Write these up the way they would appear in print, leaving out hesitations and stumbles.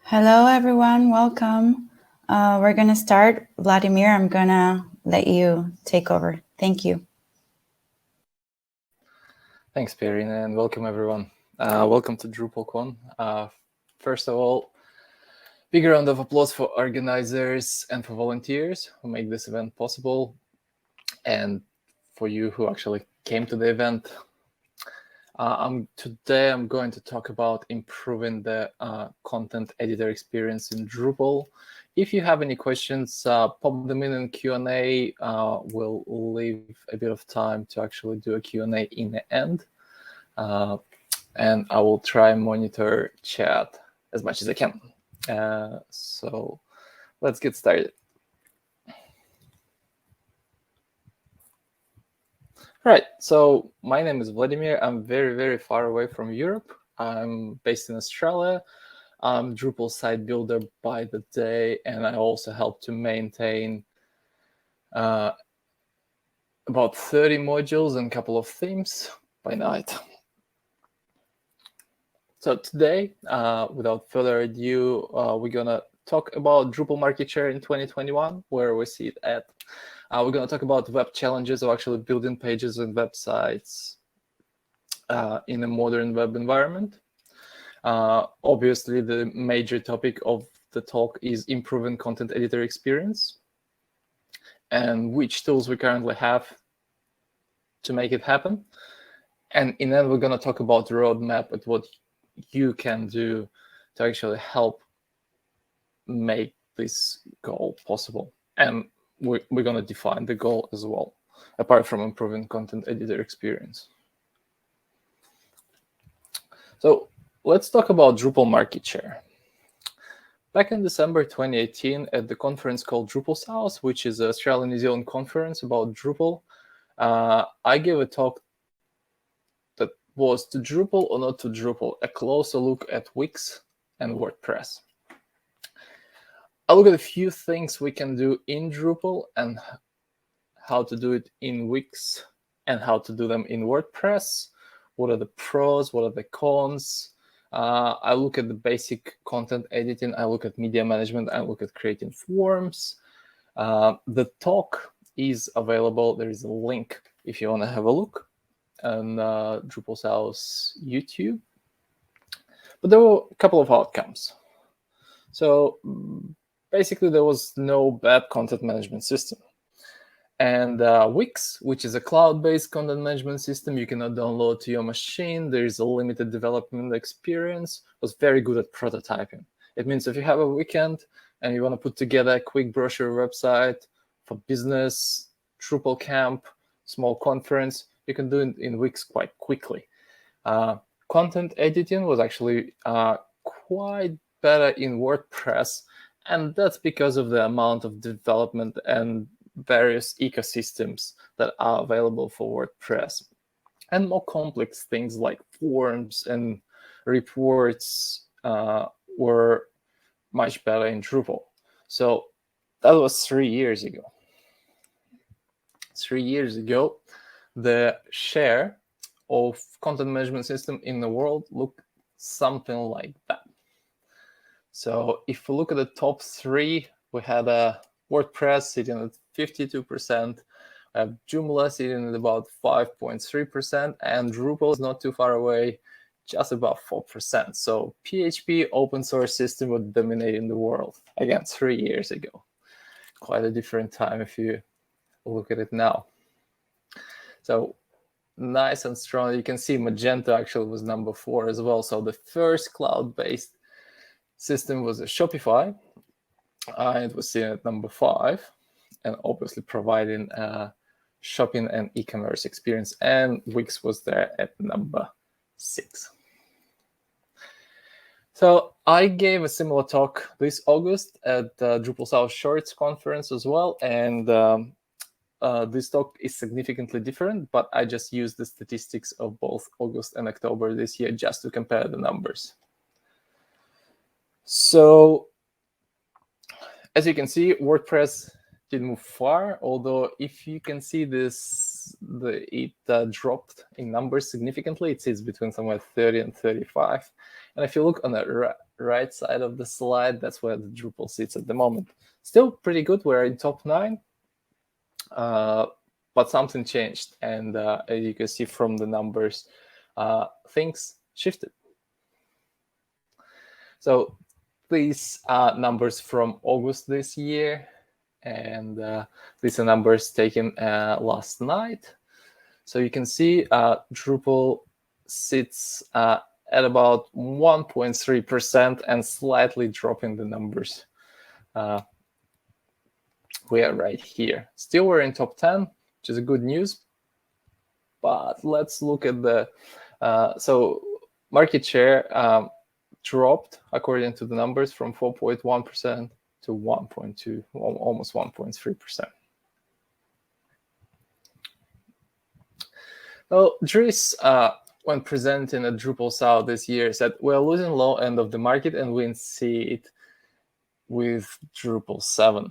Hello, everyone. Welcome. We're going to start. Vladimir, I'm going to let you take over. Thank you. Thanks, Perrin, and welcome, everyone. Welcome to DrupalCon. First of all, big round of applause for organizers and for volunteers who make this event possible, and for you who actually came to the event. Today, I'm going to talk about improving the content editor experience in Drupal. If you have any questions, pop them in Q&A. We'll leave a bit of time to actually do a Q&A in the end. And I will try and monitor chat as much as I can. So let's get started. Right, so my name is Vladimir. I'm very, very far away from Europe. I'm based in Australia. I'm Drupal site builder by the day, and I also help to maintain about 30 modules and a couple of themes by night. So today, without further ado, we're going to talk about Drupal market share in 2021, where we see it at. We're going to talk about web challenges of actually building pages and websites in a modern web environment. Obviously, the major topic of the talk is improving content editor experience and which tools we currently have to make it happen. And in the end, we're going to talk about the roadmap at what you can do to actually help make this goal possible. And we're going to define the goal as well, apart from improving content editor experience. So let's talk about Drupal market share. Back in December 2018, at the conference called Drupal South, which is an Australian-New Zealand conference about Drupal, I gave a talk that was to Drupal or not to Drupal, a closer look at Wix and WordPress. I look at a few things we can do in Drupal and how to do it in Wix and how to do them in WordPress. What are the pros? What are the cons? I look at the basic content editing. I look at media management. I look at creating forms. The talk is available. There is a link if you want to have a look on Drupal South's YouTube. But there were a couple of outcomes. So basically, there was no bad content management system. And Wix, which is a cloud-based content management system you cannot download to your machine, there is a limited development experience, was very good at prototyping. It means if you have a weekend and you want to put together a quick brochure website for business, Drupal camp, small conference, you can do it in Wix quite quickly. Content editing was actually quite better in WordPress, and that's because of the amount of development and various ecosystems that are available for WordPress. And more complex things like forms and reports were much better in Drupal. So that was 3 years ago. 3 years ago, the share of content management system in the world looked something like that. So if we look at the top three, we had a WordPress sitting at 52%, Joomla sitting at about 5.3%, and Drupal is not too far away, just about 4%. So PHP open source system was dominating the world, again, 3 years ago. Quite a different time if you look at it now. So nice and strong. You can see Magento actually was number 4 as well. So the first cloud-based system was a Shopify. It was seen at number 5, and obviously providing a shopping and e-commerce experience. And Wix was there at number 6. So I gave a similar talk this August at the Drupal South Shorts conference as well. And this talk is significantly different, but I just used the statistics of both August and October this year just to compare the numbers. So as you can see, WordPress did move far, although if you can see this, it dropped in numbers significantly. It sits between somewhere 30 and 35. And if you look on the right side of the slide, that's where the Drupal sits at the moment. Still pretty good. We're in top 9, but something changed. And as you can see from the numbers, things shifted. So these are numbers from August this year. And these are numbers taken last night. So you can see Drupal sits at about 1.3% and slightly dropping the numbers. We are right here. Still, we're in top 10, which is a good news. But let's look at the so market share dropped according to the numbers from 4.1% to 1.2, almost 1.3%. Well, Dries, when presenting at Drupal South this year, said we're losing low end of the market, and we see it with Drupal 7.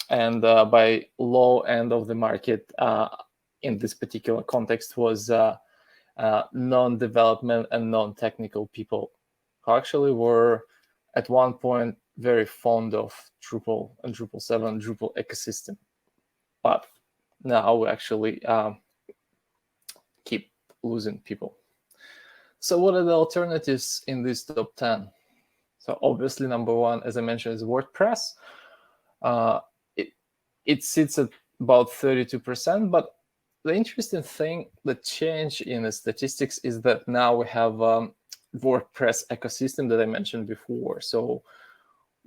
And by low end of the market, in this particular context, was non-development and non-technical people who actually were at one point very fond of Drupal and Drupal 7, Drupal ecosystem. But now we actually keep losing people. So what are the alternatives in this top 10? So obviously, number 1, as I mentioned, is WordPress. It sits at about 32%, but the interesting thing, the change in the statistics, is that now we have WordPress ecosystem that I mentioned before. So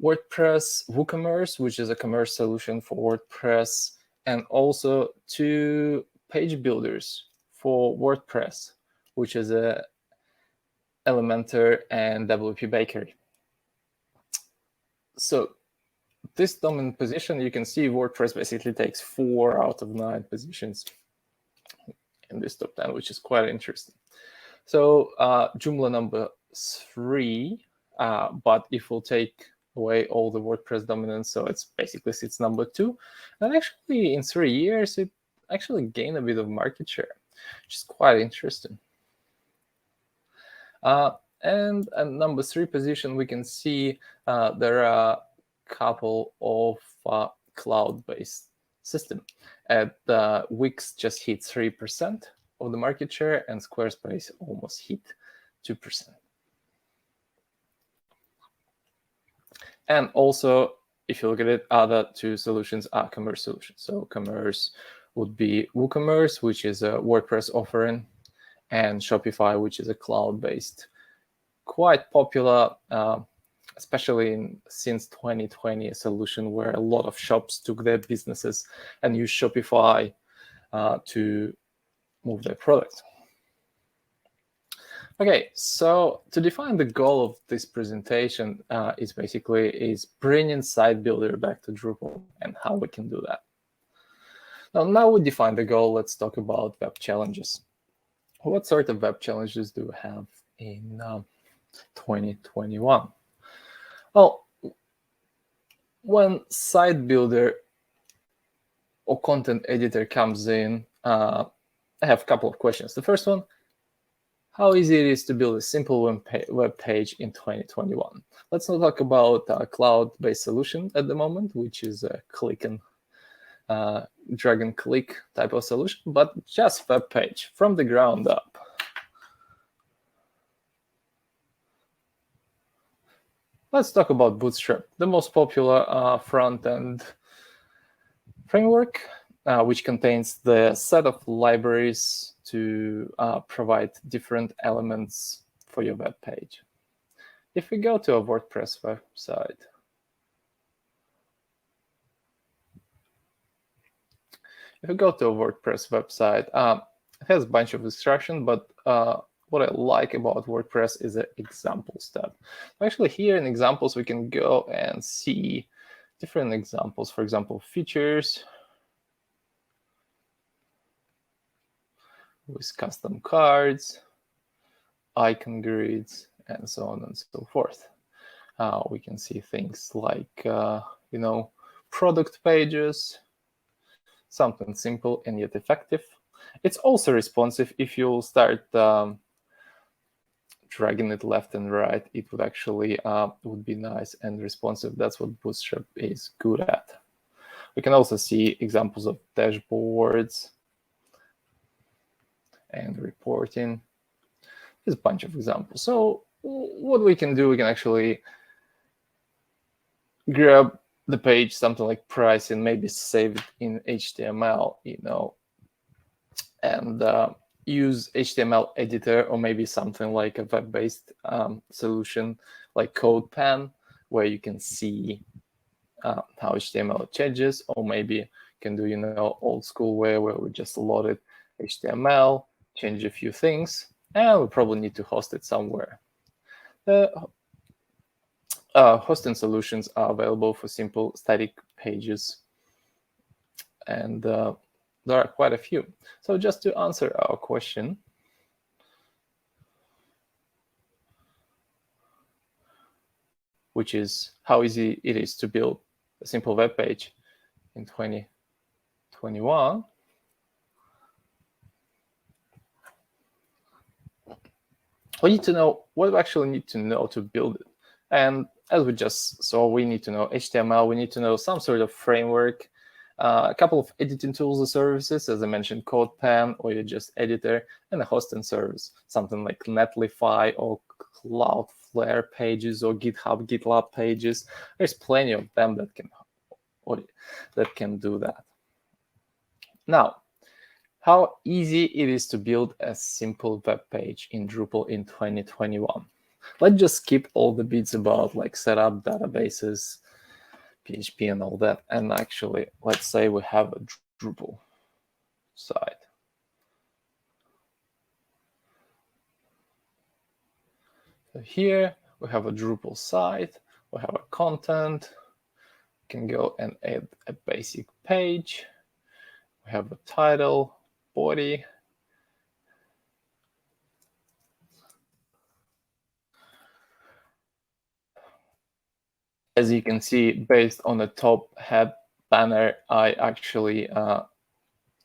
WordPress WooCommerce, which is a commerce solution for WordPress, and also 2 page builders for WordPress, which is a Elementor and WP Bakery. So this dominant position, you can see WordPress basically takes 4 out of 9 positions in this top 10, which is quite interesting. So Joomla number 3, but if we'll take away all the WordPress dominance, so it's basically sits number 2. And actually in 3 years, it actually gained a bit of market share, which is quite interesting. And at number 3 position, we can see there are a couple of cloud-based system. At Wix just hit 3% of the market share, and Squarespace almost hit 2%. And also, if you look at it, other 2 solutions are commerce solutions. So commerce would be WooCommerce, which is a WordPress offering, and Shopify, which is a cloud-based, quite popular, especially since 2020, a solution where a lot of shops took their businesses and used Shopify to move their products. Okay, so to define the goal of this presentation is bringing Site Builder back to Drupal and how we can do that. Now we define the goal, let's talk about web challenges. What sort of web challenges do we have in 2021? Well, when Site Builder or content editor comes in, I have a couple of questions. The first one, how easy it is to build a simple web page in 2021. Let's not talk about a cloud-based solution at the moment, which is a click and drag and click type of solution, but just web page from the ground up. Let's talk about Bootstrap, the most popular front-end framework, which contains the set of libraries to provide different elements for your web page. If we go to a WordPress website, it has a bunch of instructions, but what I like about WordPress is the examples tab. Actually, here in examples, we can go and see different examples. For example, features with custom cards, icon grids, and so on and so forth. We can see things like, product pages, something simple and yet effective. It's also responsive if you start dragging it left and right, it would actually would be nice and responsive. That's what Bootstrap is good at. We can also see examples of dashboards and reporting. There's a bunch of examples. So what we can do, we can actually grab the page, something like pricing, maybe save it in HTML, and use HTML editor, or maybe something like a web-based solution like CodePen, where you can see how HTML changes, or maybe you can do old school way where we just loaded HTML, change a few things, and we probably need to host it somewhere. The hosting solutions are available for simple static pages, and there are quite a few. So just to answer our question, which is how easy it is to build a simple web page in 2021, we need to know what we actually need to know to build it. And as we just saw, we need to know HTML, we need to know some sort of framework, a couple of editing tools or services, as I mentioned, CodePen or your just editor, and a hosting service, something like Netlify or Cloudflare pages or GitHub, GitLab pages. There's plenty of them that can do that. Now, how easy it is to build a simple web page in Drupal in 2021. Let's just skip all the bits about like setup, databases, PHP and all that. And actually, let's say we have a Drupal site. So here we have a Drupal site, we have a content, we can go and add a basic page. We have a title, body. As you can see, based on the top head banner, I actually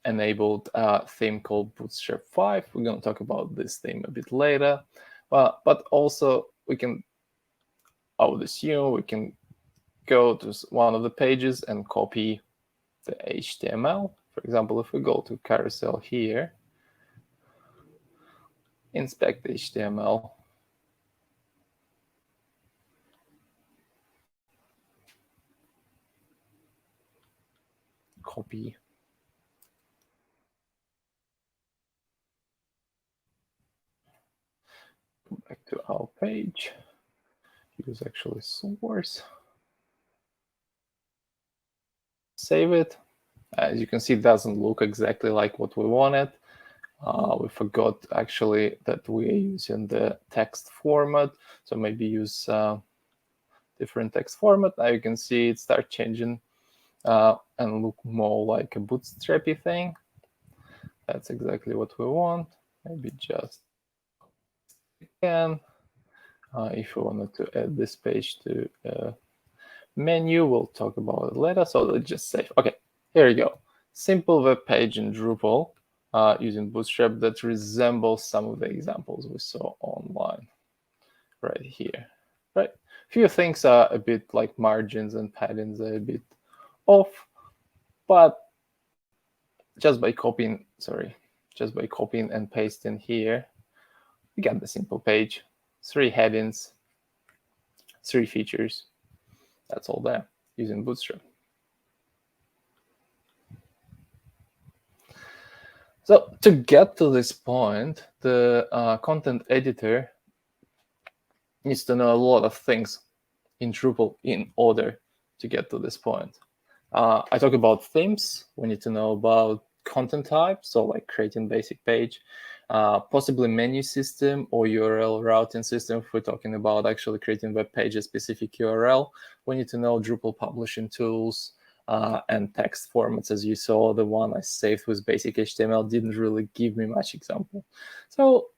enabled a theme called Bootstrap 5. We're going to talk about this theme a bit later. But also we can, I would assume, we can go to one of the pages and copy the HTML. For example, if we go to carousel here, inspect the HTML, copy, go back to our page, use actually source, save it. As you can see, it doesn't look exactly like what we wanted. We forgot actually that we're using the text format, so maybe use different text format. Now you can see it start changing and look more like a bootstrappy thing. That's exactly what we want. Maybe just again, if we wanted to add this page to menu, we'll talk about it later. So let's just save. Okay, here we go. Simple web page in Drupal using Bootstrap that resembles some of the examples we saw online right here. Right, few things are a bit like margins and paddings are a bit off, but just by copying and pasting here, we got the simple page, 3 headings, 3 features. That's all there using Bootstrap. So to get to this point, the content editor needs to know a lot of things in Drupal in order to get to this point. I talk about themes. We need to know about content type, so like creating basic page, possibly menu system or URL routing system. If we're talking about actually creating web pages specific URL, we need to know Drupal publishing tools and text formats. As you saw, the one I saved with basic HTML didn't really give me much example. So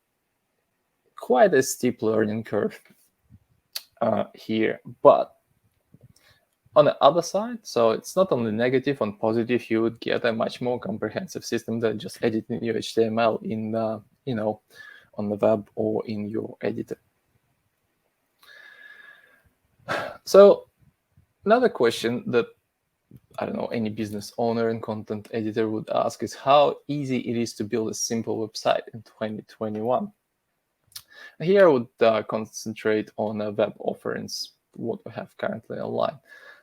quite a steep learning curve here, but on the other side, so it's not only negative, on positive, you would get a much more comprehensive system than just editing your HTML in on the web or in your editor. So another question that, I don't know, any business owner and content editor would ask is how easy it is to build a simple website in 2021. Here I would concentrate on web offerings, what we have currently online.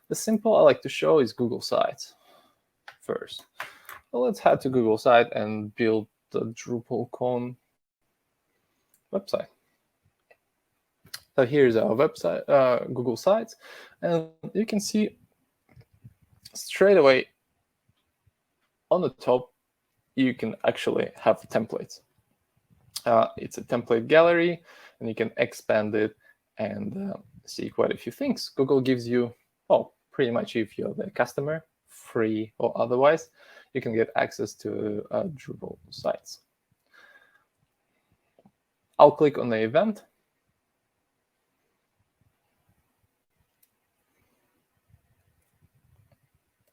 The simple I like to show is Google Sites first. So let's head to Google site and build the DrupalCon website. So here's our website, Google Sites, and you can see straight away on the top, you can actually have templates. It's a template gallery, and you can expand it and see quite a few things. Google gives you, well, pretty much if you're the customer, free or otherwise, you can get access to Drupal sites. I'll click on the event.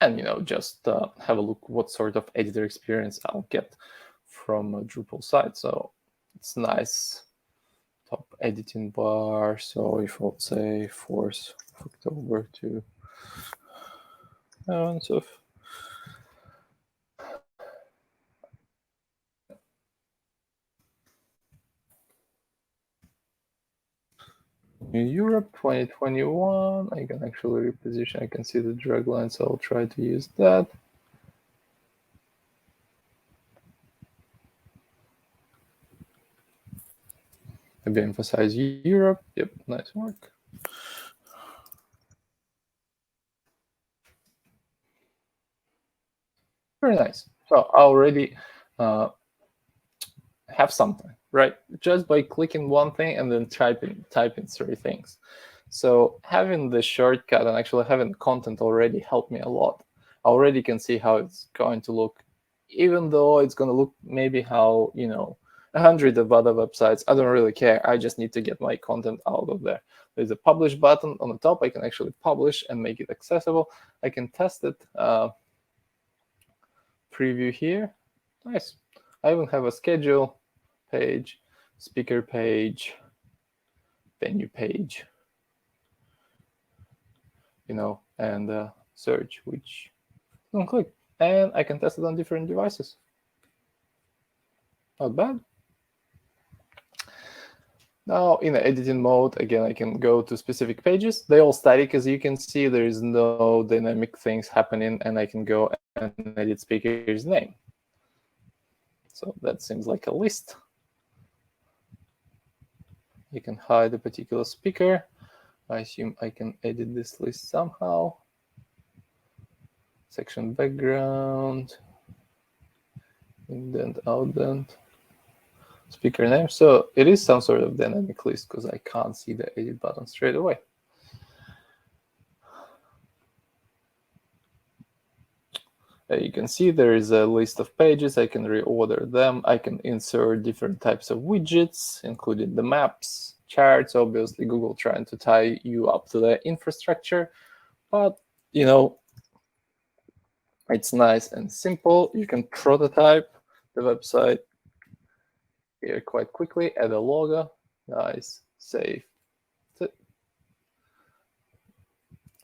And just have a look what sort of editor experience I'll get from a Drupal site. So it's nice top editing bar. So if I'll say 4th of October to of in Europe 2021, I can actually reposition. I can see the drag line, so I'll try to use that. Maybe emphasize Europe. Yep, nice work. Very nice. So I already have something, right? Just by clicking one thing and then typing 3 things. So having the shortcut and actually having content already helped me a lot. I already can see how it's going to look, even though it's going to look maybe how 100 of other websites. I don't really care. I just need to get my content out of there. There's a publish button on the top. I can actually publish and make it accessible. I can test it. Preview here. Nice. I even have a schedule page, speaker page, venue page, and search, which I can click. And I can test it on different devices. Not bad. Now in the editing mode, again, I can go to specific pages. They're all static, as you can see. There is no dynamic things happening, and I can go and edit speaker's name. So that seems like a list. You can hide a particular speaker. I assume I can edit this list somehow. Section background, indent, outdent, speaker name. So it is some sort of dynamic list because I can't see the edit button straight away. You can see there is a list of pages. I can reorder them. I can insert different types of widgets, including the maps, charts. Obviously, Google trying to tie you up to the infrastructure, but it's nice and simple. You can prototype the website here quite quickly. Add a logo. Nice. Save.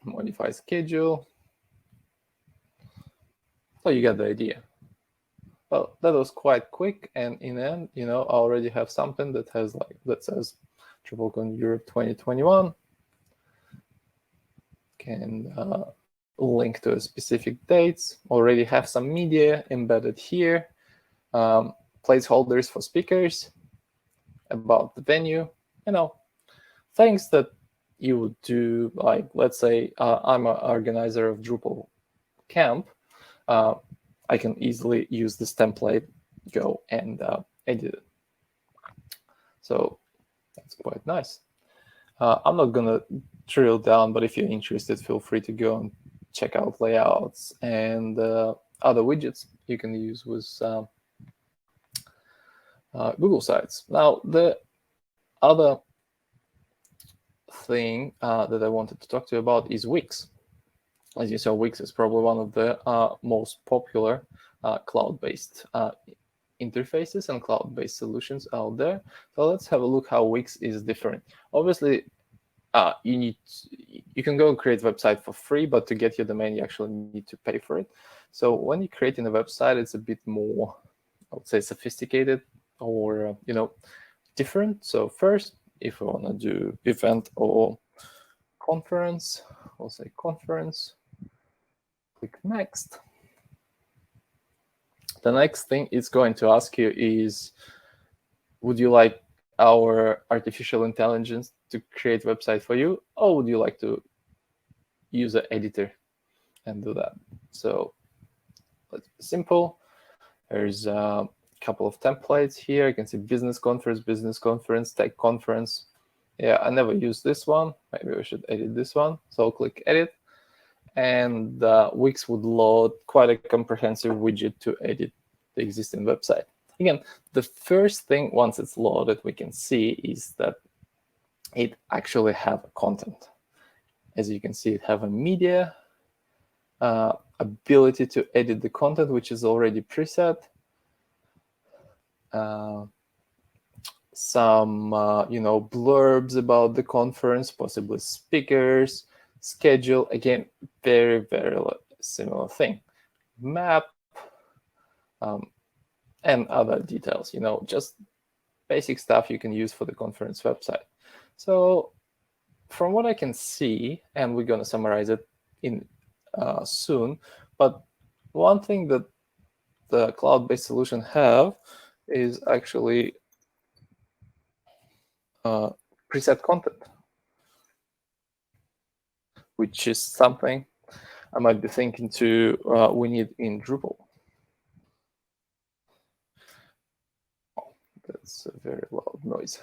Modify schedule. So you get the idea. Well, that was quite quick, and in the end, I already have something that has that says DrupalCon Europe 2021. Can link to specific dates. Already have some media embedded here. Placeholders for speakers. About the venue. Things that you would do. Like, let's say I'm an organizer of Drupal camp. I can easily use this template, go and edit it. So that's quite nice. I'm not going to drill down, but if you're interested, feel free to go and check out layouts and other widgets you can use with Google Sites. Now, the other thing that I wanted to talk to you about is Wix. As you saw, Wix is probably one of the most popular cloud-based interfaces and cloud-based solutions out there. So let's have a look how Wix is different. Obviously, you can go create a website for free, but to get your domain, you actually need to pay for it. So when you're creating a website, it's a bit more, I would say, sophisticated or different. So first, if we want to do event or conference, we'll say conference. Click next. The next thing it's going to ask you is, would you like our artificial intelligence to create a website for you, or would you like to use an editor and do that? So let's be simple. There's a couple of templates here. You can see business conference, tech conference. Yeah, I never used this one. Maybe we should edit this one. So I'll click edit. And Wix would load quite a comprehensive widget to edit the existing website. Again, the first thing, once it's loaded, we can see is that it actually have content. As you can see, it have a media, ability to edit the content, which is already preset. Some blurbs about the conference, possibly speakers, schedule. Again, very, very similar thing. Map, and other details, just basic stuff you can use for the conference website. So from what I can see, and we're going to summarize it in soon, but one thing that the cloud-based solution have is actually preset content, which is something I might be thinking we need in Drupal. Oh, that's a very loud noise.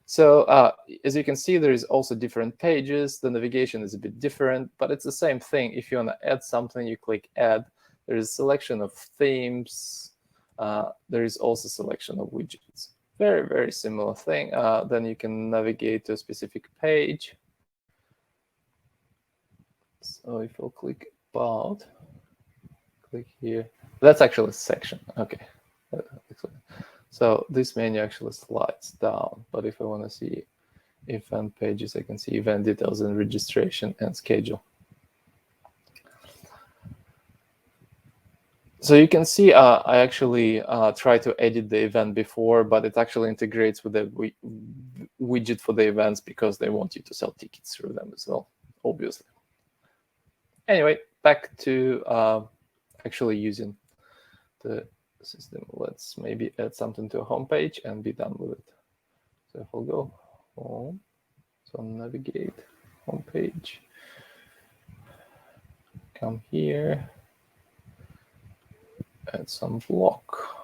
So as you can see, there is also different pages. The navigation is a bit different, but it's the same thing. If you want to add something, you click add. There is a selection of themes. There is also a selection of widgets. Very, very similar thing. Then you can navigate to a specific page. So if I'll click about, click here. That's actually a section. Okay. So this menu actually slides down. But if I want to see event pages, I can see event details and registration and schedule. So you can see I actually tried to edit the event before, but it actually integrates with the widget for the events because they want you to sell tickets through them as well, obviously. Anyway, back to actually using the system. Let's maybe add something to a home page and be done with it. So if I'll go home, so navigate, home page, come here, add some block.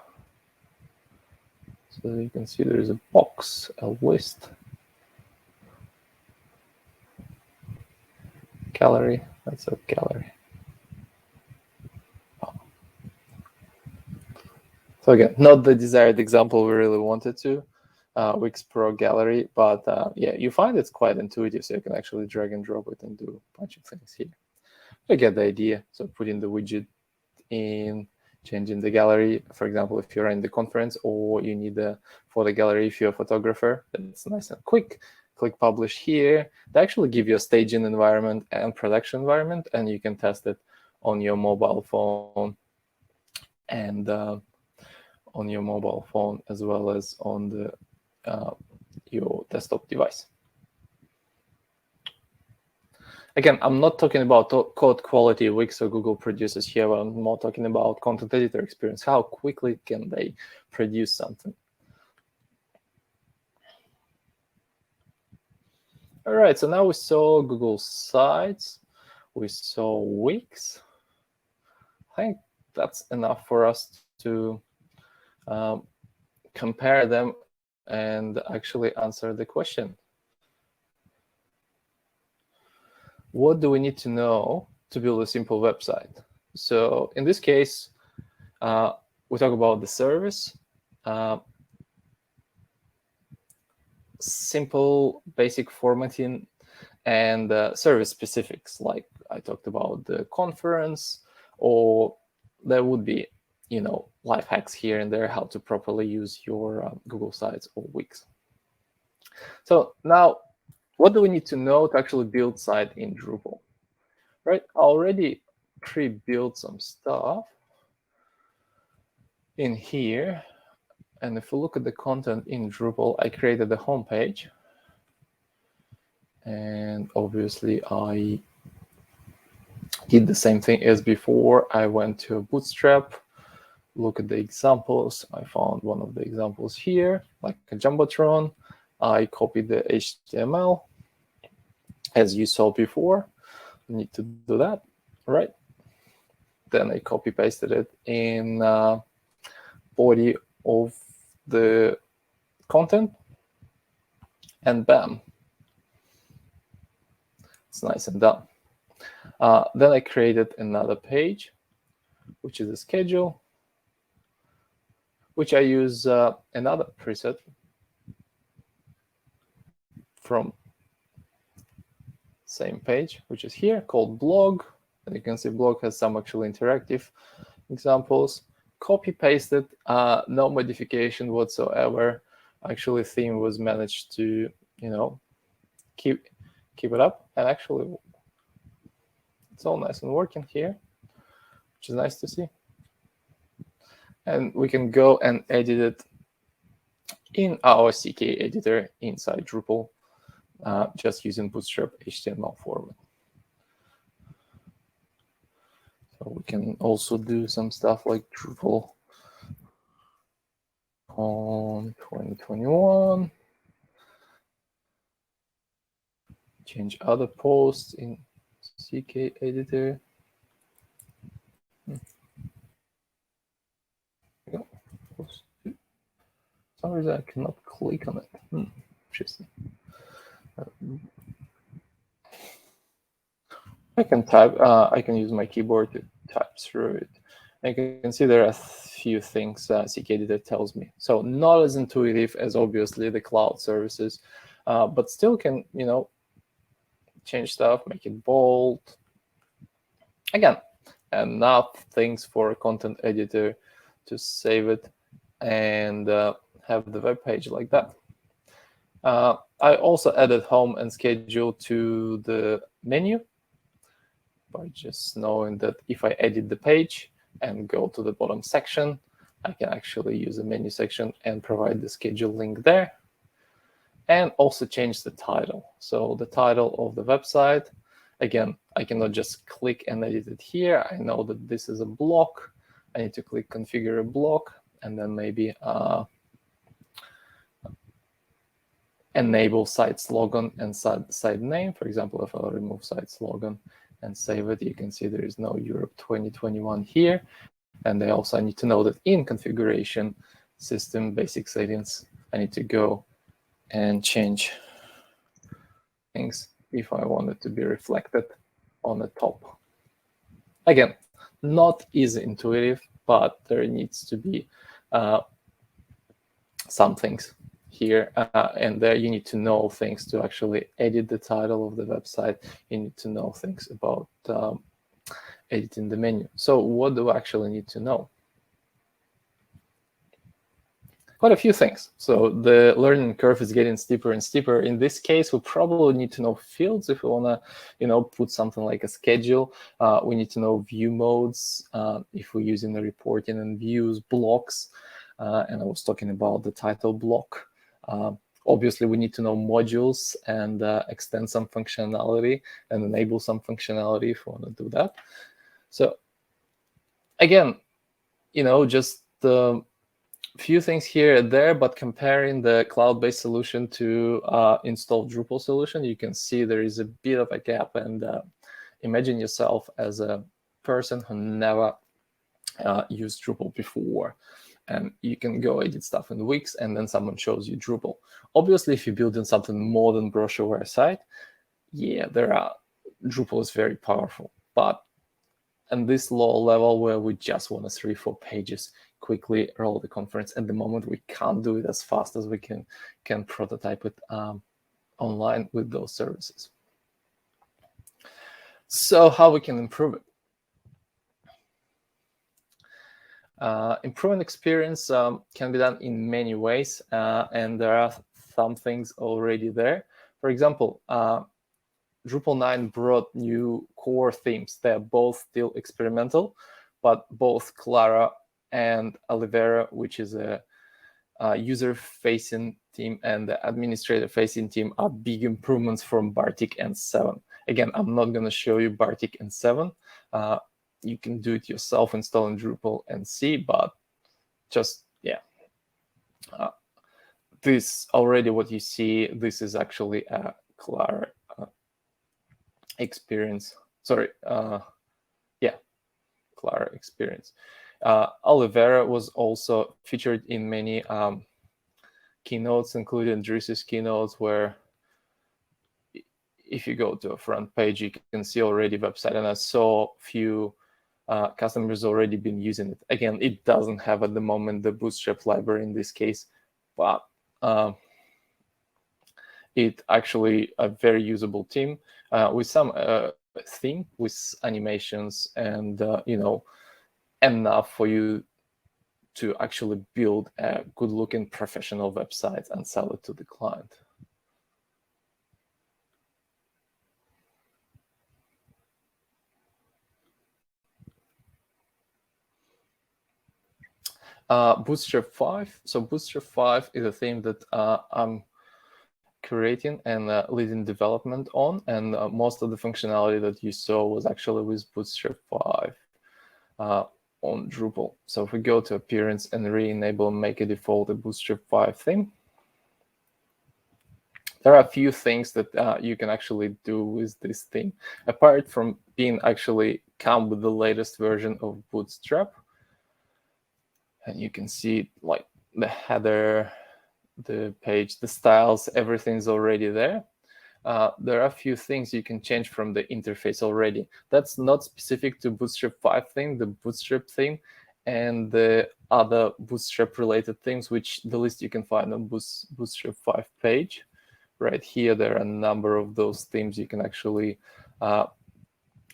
So you can see there is a box, a list, gallery. That's a gallery. So again, not the desired example we really wanted to, Wix Pro Gallery, but yeah, you find it's quite intuitive, so you can actually drag and drop it and do a bunch of things here. You get the idea. So putting the widget in, changing the gallery. For example, if you're in the conference or you need a photo gallery, if you're a photographer, it's nice and quick. Click publish here. They actually give you a staging environment and production environment, and you can test it on your mobile phone and on your mobile phone as well as on the your desktop device. Again, I'm not talking about code quality Wix or Google produces here. I'm more talking about content editor experience. How quickly can they produce something? All right, so now we saw Google Sites. We saw Wix. I think that's enough for us to compare them and actually answer the question. What do we need to know to build a simple website? So in this case, we talk about the service, simple basic formatting, and service specifics, like I talked about the conference, or there would be life hacks here and there, how to properly use your Google Sites or Wix. So now, what do we need to know to actually build site in Drupal? Right, I already pre-built some stuff in here. And if we look at the content in Drupal, I created the home page. And obviously, I did the same thing as before. I went to Bootstrap, look at the examples. I found one of the examples here, like a Jumbotron. I copied the HTML, as you saw before. I need to do that, right? Then I copy-pasted it in body of the content, and bam, it's nice and done. Then I created another page, which is a schedule, which I use another preset from same page, which is here, called blog. And you can see blog has some actually interactive examples. Copy pasted, no modification whatsoever. Actually, theme was managed to keep it up, and actually it's all nice and working here, which is nice to see. And we can go and edit it in our CK editor inside Drupal, just using Bootstrap HTML format. So we can also do some stuff like Drupal on 2021. Change other posts in CK editor. For some reason I cannot click on it. Interesting. I can type. I can use my keyboard to type through it. I can see there are a few things CK editor tells me. So not as intuitive as obviously the cloud services, but still can change stuff, make it bold. Again, enough things for a content editor to save it and have the web page like that. I also added home and schedule to the menu by just knowing that if I edit the page and go to the bottom section, I can actually use the menu section and provide the schedule link there. And also change the title. So the title of the website, again, I cannot just click and edit it here. I know that this is a block. I need to click configure a block and then maybe enable site slogan and site name. For example, if I remove site slogan and save it, you can see there is no Europe 2021 here. And I also need to know that in configuration system basic settings, I need to go and change things if I want it to be reflected on the top. Again, not easy intuitive, but there needs to be some things here and there. You need to know things to actually edit the title of the website. You need to know things about editing the menu. So what do I actually need to know? Quite a few things. So the learning curve is getting steeper and steeper. In this case, we probably need to know fields if we want to, put something like a schedule. We need to know view modes if we're using the reporting and views blocks. And I was talking about the title block. Obviously, we need to know modules and extend some functionality and enable some functionality if we want to do that. So again, just few things here and there, but comparing the cloud-based solution to installed Drupal solution, you can see there is a bit of a gap. And imagine yourself as a person who never used Drupal before, and you can go edit stuff in Wix, and then someone shows you Drupal. Obviously, if you're building something more than brochureware site, yeah, Drupal is very powerful. But at this low level where we just want 3-4 pages, quickly roll the conference. At the moment, we can't do it as fast as we can prototype it online with those services. So how we can improve it? Improving experience can be done in many ways, and there are some things already there. For example, Drupal 9 brought new core themes. They're both still experimental, but both Clara and Olivera, which is a user-facing team, and the administrator-facing team, are big improvements from Bartik and 7. Again, I'm not going to show you Bartik and 7. You can do it yourself, installing Drupal and see, but just, yeah. This already what you see, this is actually a Clara experience. Sorry, yeah, Clara experience. Olivera was also featured in many keynotes, including Dris's keynotes, where if you go to a front page, you can see already website, and I saw few customers already been using it. Again, it doesn't have at the moment the Bootstrap library in this case, but it actually a very usable theme with some theme with animations and enough for you to actually build a good-looking professional website and sell it to the client. Bootstrap 5. So Bootstrap 5 is a theme that I'm creating and leading development on, and most of the functionality that you saw was actually with Bootstrap 5 on Drupal. So if we go to Appearance and re-enable and make a default a Bootstrap 5 theme, there are a few things that you can actually do with this theme, apart from being actually come with the latest version of Bootstrap. And you can see like the header, the page, the styles, everything's already there. There are a few things you can change from the interface already. That's not specific to Bootstrap 5 theme, the Bootstrap theme, and the other Bootstrap related things, which the list you can find on Bootstrap 5 page. Right here, there are a number of those themes you can actually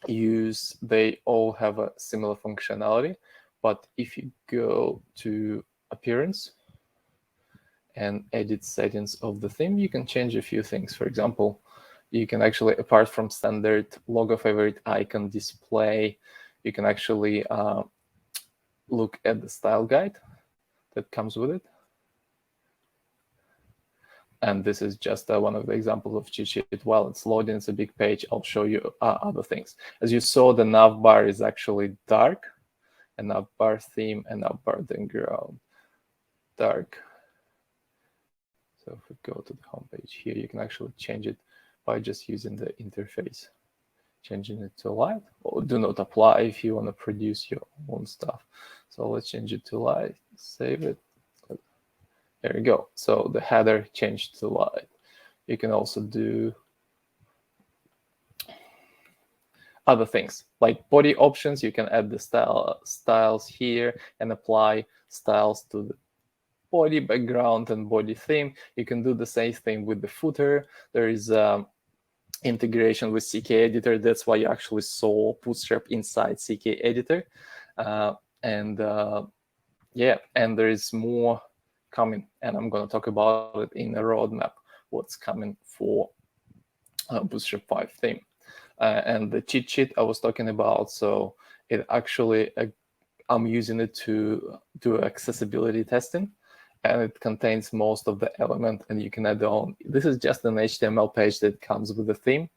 use. They all have a similar functionality. But if you go to Appearance and edit settings of the theme, you can change a few things. For example, you can actually, apart from standard logo favorite icon display, you can actually look at the style guide that comes with it. And this is just one of the examples of cheat sheet. While it's loading, it's a big page. I'll show you other things. As you saw, the nav bar is actually dark. A nav bar theme, and nav bar background dark. So if we go to the home page here, you can actually change it by just using the interface, changing it to light, or do not apply if you want to produce your own stuff. So let's change it to light, save it. There you go. So the header changed to light. You can also do other things like body options. You can add the styles here and apply styles to the body background and body theme. You can do the same thing with the footer. There is integration with CK editor. That's why you actually saw Bootstrap inside CK editor. Yeah, and there is more coming, and I'm going to talk about it in a roadmap, what's coming for Bootstrap 5 theme. And the cheat sheet I was talking about, so it actually, I'm using it to do accessibility testing, and it contains most of the element, and you can add on. This is just an HTML page that comes with the theme,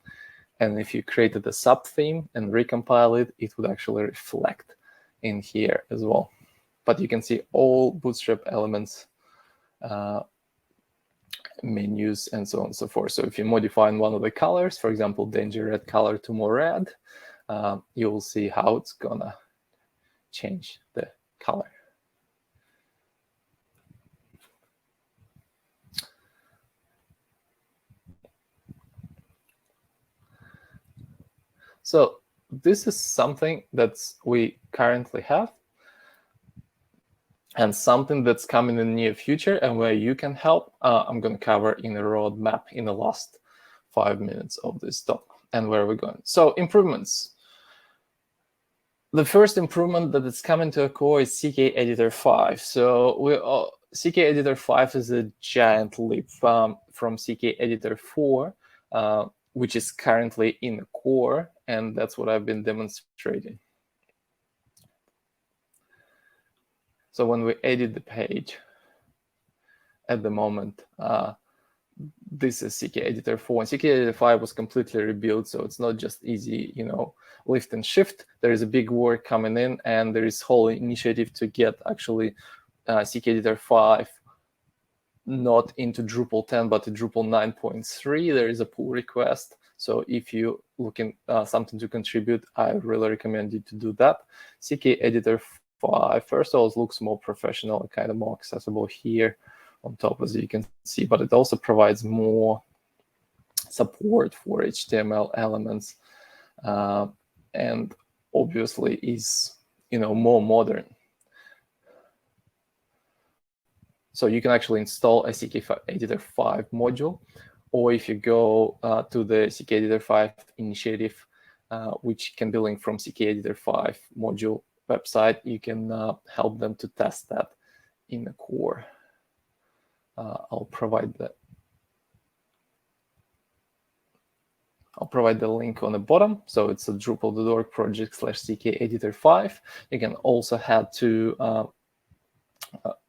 and if you created a sub theme and recompile it, it would actually reflect in here as well. But you can see all Bootstrap elements, menus, and so on and so forth. So if you modify one of the colors, for example, danger red color to more red, you will see how it's gonna change the color. So this is something that we currently have, and something that's coming in the near future, and where you can help, I'm going to cover in a roadmap in the last 5 minutes of this talk, and where we're going. So improvements. The first improvement that is coming to a core is CK Editor 5. So CK Editor 5 is a giant leap from CK Editor 4, which is currently in the core, and that's what I've been demonstrating. So when we edit the page, at the moment, this is CK Editor 4. And CK Editor 5 was completely rebuilt, so it's not just easy, lift and shift. There is a big work coming in, and there is whole initiative to get actually CK Editor 5 not into Drupal 10, but to Drupal 9.3. There is a pull request. So if you're looking something to contribute, I really recommend you to do that. CK Editor 5, first of all, it looks more professional and kind of more accessible here on top, as you can see, but it also provides more support for HTML elements, and obviously is more modern. So you can actually install a CK Editor 5 module, or if you go to the CK Editor 5 initiative, which can be linked from CK Editor 5 module website, you can help them to test that in the core. I'll provide the link on the bottom. So it's a drupal.org project/CK Editor 5. You can also head to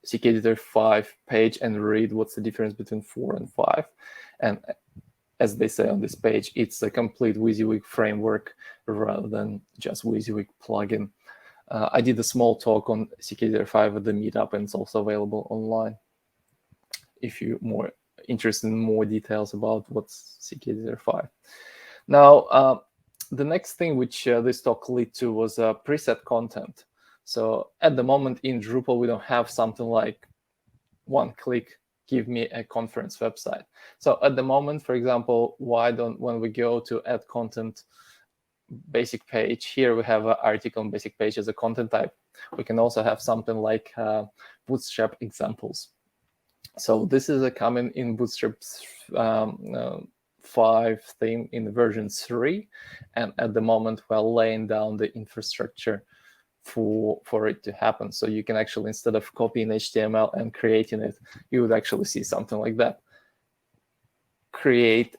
CK Editor 5 page and read what's the difference between 4 and 5. And as they say on this page, it's a complete WYSIWYG framework rather than just WYSIWYG plugin. I did a small talk on CK Editor 5 at the meetup, and it's also available online if you're more interested in more details about what's CK Editor 5. Now, the next thing which this talk led to was preset content. So at the moment in Drupal, we don't have something like one click, give me a conference website. So at the moment, for example, when we go to add content basic page, here we have an article on basic page as a content type. We can also have something like Bootstrap examples. So this is a coming in Bootstrap 5 theme in version 3. And at the moment, we're laying down the infrastructure for it to happen. So you can actually, instead of copying HTML and creating it, you would actually see something like that. Create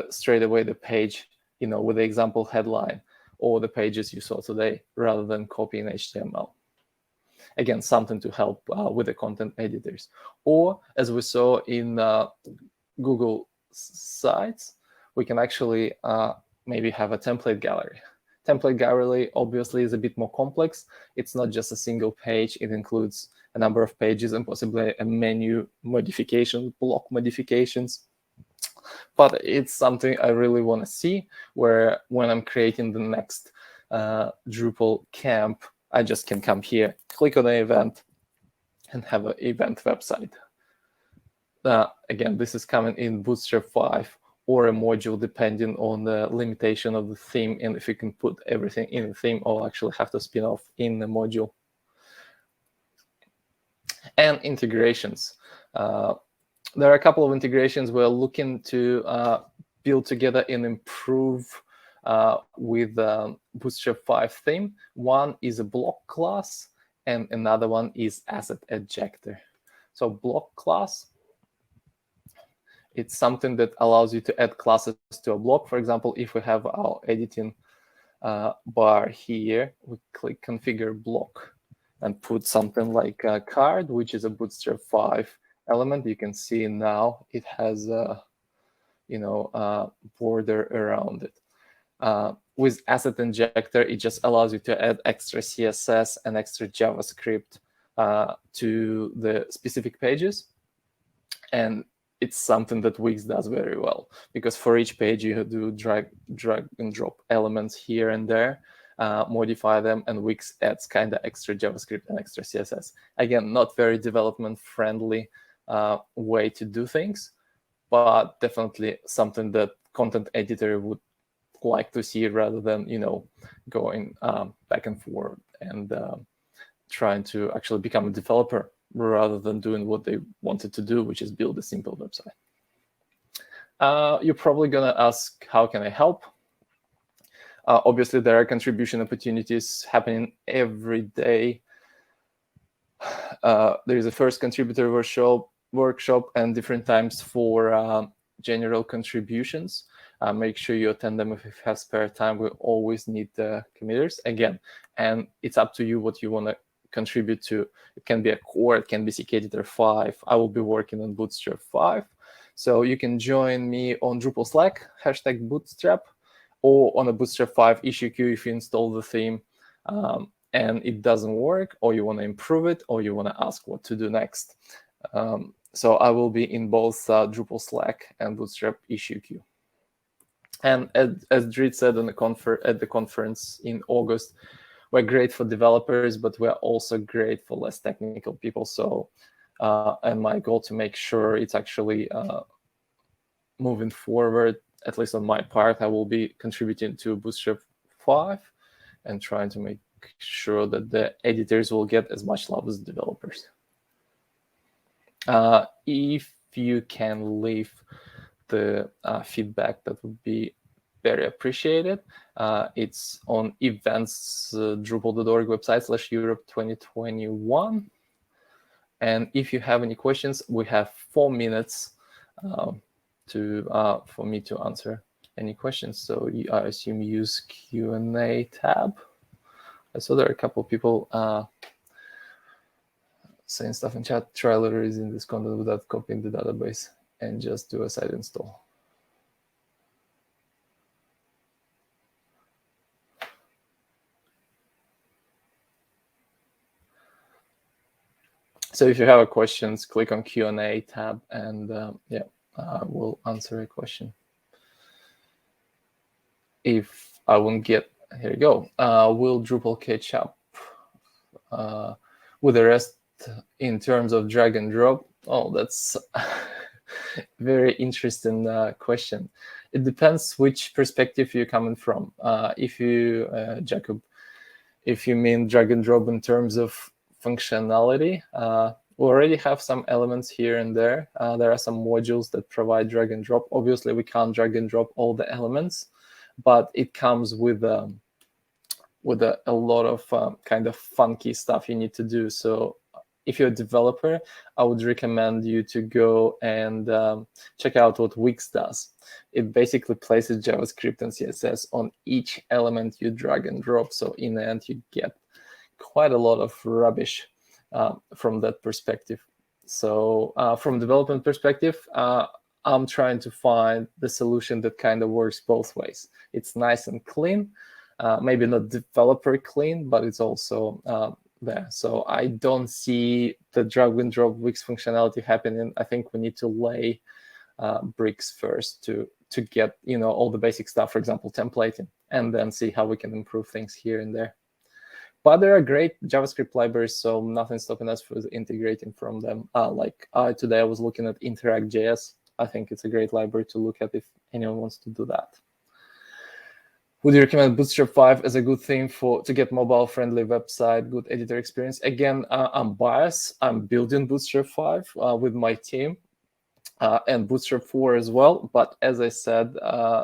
straight away the page, with the example headline or the pages you saw today, rather than copying HTML. Again, something to help with the content editors. Or as we saw in Google Sites, we can actually maybe have a template gallery. Template gallery obviously is a bit more complex. It's not just a single page. It includes a number of pages and possibly a menu modification, block modifications. But it's something I really want to see, where when I'm creating the next Drupal camp, I just can come here, click on the event, and have an event website. Again, this is coming in Bootstrap 5 or a module, depending on the limitation of the theme, and if you can put everything in the theme, or actually have to spin off in the module. And integrations. There are a couple of integrations we're looking to build together and improve with Bootstrap 5 theme. One is a block class, and another one is asset ejector. So block class, it's something that allows you to add classes to a block. For example, if we have our editing bar here, we click configure block and put something like a card, which is a Bootstrap 5 element. You can see now it has a border around it. With asset injector, it just allows you to add extra CSS and extra JavaScript to the specific pages. And it's something that Wix does very well, because for each page you do drag and drop elements here and there, modify them, and Wix adds kind of extra JavaScript and extra CSS. Again, not very development-friendly way to do things, but definitely something that content editor would like to see, rather than going back and forth and trying to actually become a developer, rather than doing what they wanted to do, which is build a simple website. You're probably going to ask, how can I help? Obviously, there are contribution opportunities happening every day. There is a first contributor workshop and different times for general contributions. Make sure you attend them if you have spare time. We always need the committers again, and it's up to you what you want to contribute to. It can be a core, it can be CK Editor 5. I will be working on Bootstrap 5. So you can join me on Drupal Slack, #Bootstrap, or on a Bootstrap 5 issue queue if you install the theme and it doesn't work, or you want to improve it, or you want to ask what to do next. So I will be in both Drupal Slack and Bootstrap issue queue. And as Drit said at the conference in August, we're great for developers, but we're also great for less technical people. So, and my goal to make sure it's actually moving forward, at least on my part, I will be contributing to Bootstrap 5 and trying to make sure that the editors will get as much love as developers. If you can leave the feedback, that would be very appreciated. It's on events, drupal.org website /Europe 2021. And if you have any questions, we have 4 minutes for me to answer any questions. So I assume use Q&A tab. I saw there are a couple of people saying stuff in chat. Try releasing this content without copying the database and just do a site install. So if you have questions, click on Q&A tab, and we'll answer a question. If I won't get, here you go. Will Drupal catch up with the rest in terms of drag and drop? Oh, that's very interesting question. It depends which perspective you're coming from. If you, Jacob, if you mean drag and drop in terms of functionality, we already have some elements here and there. There are some modules that provide drag and drop. Obviously, we can't drag and drop all the elements, but it comes with a lot of kind of funky stuff you need to do. So if you're a developer, I would recommend you to go and check out what Wix does. It basically places JavaScript and CSS on each element you drag and drop. So in the end, you get quite a lot of rubbish from that perspective. So from development perspective, I'm trying to find the solution that kind of works both ways. It's nice and clean, maybe not developer clean, but it's also there. So I don't see the drag and drop Wix functionality happening. I think we need to lay bricks first to get all the basic stuff, for example, templating, and then see how we can improve things here and there. But there are great JavaScript libraries, so nothing's stopping us from integrating from them. Today I was looking at Interact.js. I think it's a great library to look at if anyone wants to do that. Would you recommend Bootstrap 5 as a good theme to get mobile-friendly website, good editor experience? Again, I'm biased. I'm building Bootstrap 5 with my team and Bootstrap 4 as well. But as I said,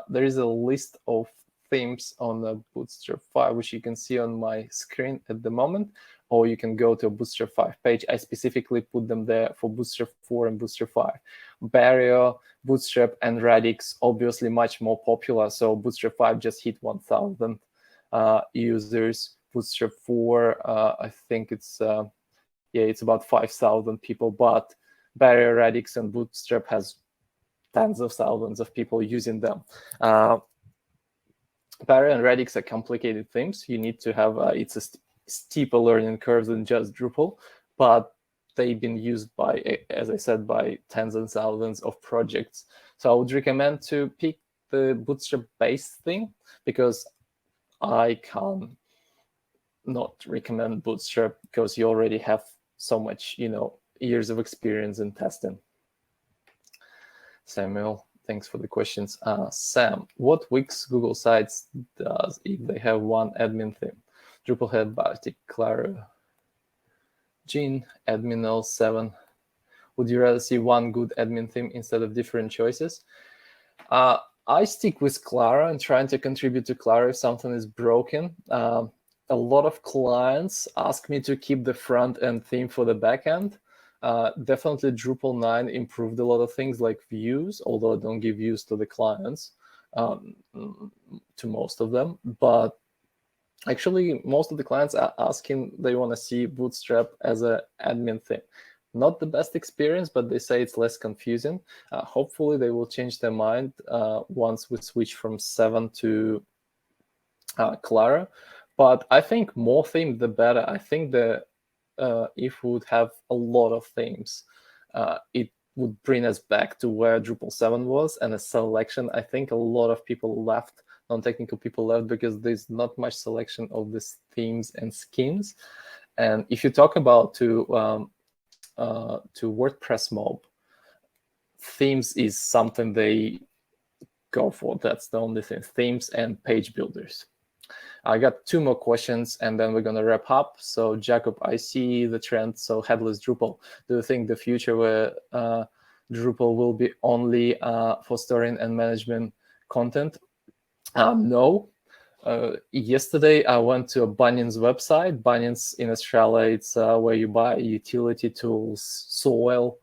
there is a list of themes on the Bootstrap 5, which you can see on my screen at the moment, or you can go to a Bootstrap 5 page. I specifically put them there for Bootstrap 4 and Bootstrap 5. Barrier, Bootstrap, and Radix, obviously much more popular. So Bootstrap 5 just hit 1,000 users. Bootstrap 4, I think it's about 5,000 people. But Barrier, Radix, and Bootstrap has tens of thousands of people using them. Barrier and Radix are complicated things. You need to have it's a steeper learning curve than just Drupal, but they've been used by, as I said, by tens and thousands of projects. So I would recommend to pick the Bootstrap-based thing, because I can not recommend Bootstrap because you already have so much, years of experience in testing. Samuel, thanks for the questions. Sam, what Wix Google Sites does if they have one admin theme? Drupal head Bartik, Clara, Jean, admin L7. Would you rather see one good admin theme instead of different choices? I stick with Clara and trying to contribute to Clara if something is broken. A lot of clients ask me to keep the front end theme for the back end. Definitely Drupal 9 improved a lot of things like views, although I don't give views to the clients, to most of them. But actually, most of the clients are asking, they want to see Bootstrap as an admin theme. Not the best experience, but they say it's less confusing. Hopefully, they will change their mind once we switch from 7 to Clara. But I think more themes, the better. I think that if we would have a lot of themes, it would bring us back to where Drupal 7 was, and a selection. I think a lot of people left, non-technical people left, because there's not much selection of these themes and skins. And if you talk about to WordPress mob, themes is something they go for. That's the only thing, themes and page builders. I got 2 more questions and then we're going to wrap up. So Jacob, I see the trend. So headless Drupal. Do you think the future where Drupal will be only for storing and management content? No. Yesterday, I went to a Bunyan's website. Bunyan's in Australia, it's where you buy utility tools, soil,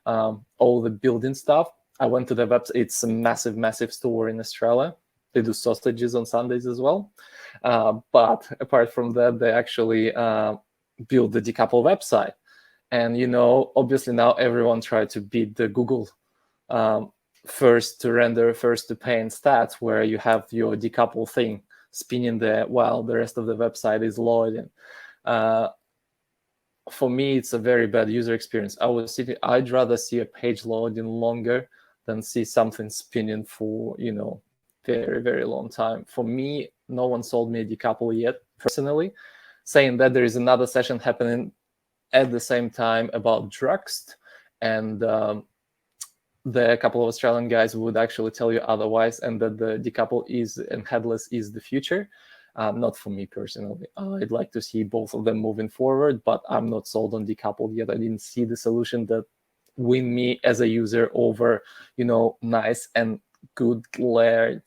all the building stuff. I went to the website. It's a massive, massive store in Australia. They do sausages on Sundays as well. But apart from that, they actually build the Decouple website. And, obviously now everyone tried to beat the Google first to render, first to paint stats, where you have your Decouple thing spinning there while the rest of the website is loading. For me, it's a very bad user experience. I'd rather see a page loading longer than see something spinning for, very, very long time. For me, no one sold me a Decouple yet, personally, saying that there is another session happening at the same time about Druxt, and the couple of Australian guys would actually tell you otherwise, and that the Decouple is and headless is the future. Not for me personally. I'd like to see both of them moving forward, but I'm not sold on Decouple yet. I didn't see the solution that win me as a user over, nice and good layered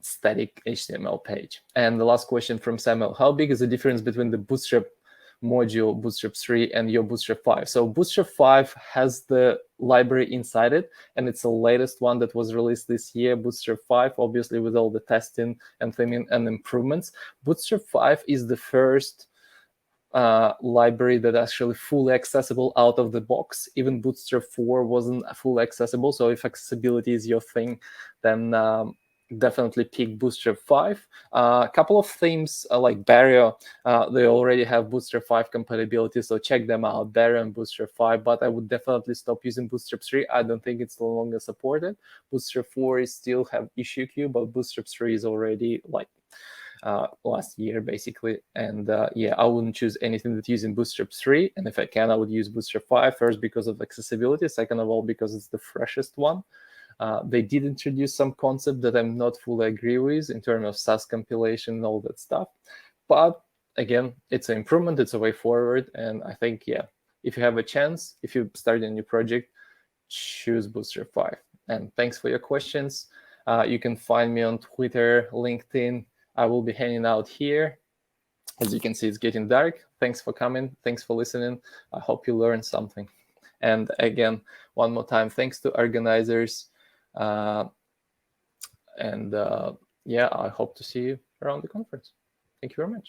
static HTML page. And the last question from Samuel: how big is the difference between the Bootstrap module, Bootstrap 3, and your Bootstrap 5? So Bootstrap 5 has the library inside it, and it's the latest one that was released this year. Bootstrap 5, obviously, with all the testing and theming and improvements. Bootstrap 5 is the first library that actually fully accessible out of the box. Even Bootstrap 4 wasn't fully accessible. So if accessibility is your thing, then definitely pick Bootstrap 5. A couple of themes like Barrier, they already have Bootstrap 5 compatibility, so check them out, Barrier and Bootstrap 5. But I would definitely stop using Bootstrap 3. I don't think it's no longer supported. Bootstrap 4 is still have issue queue, but Bootstrap 3 is already like last year, basically. And yeah, I wouldn't choose anything that's using Bootstrap 3. And if I can, I would use Bootstrap 5, first because of accessibility, second of all because it's the freshest one. They did introduce some concept that I'm not fully agree with in terms of SAS compilation and all that stuff. But again, it's an improvement, it's a way forward. And I think, yeah, if you have a chance, if you start a new project, choose Bootstrap 5. And thanks for your questions. You can find me on Twitter, LinkedIn. I will be hanging out here. As you can see, it's getting dark. Thanks for coming. Thanks for listening. I hope you learned something. And again, one more time, thanks to organizers. Yeah, I hope to see you around the conference. Thank you very much.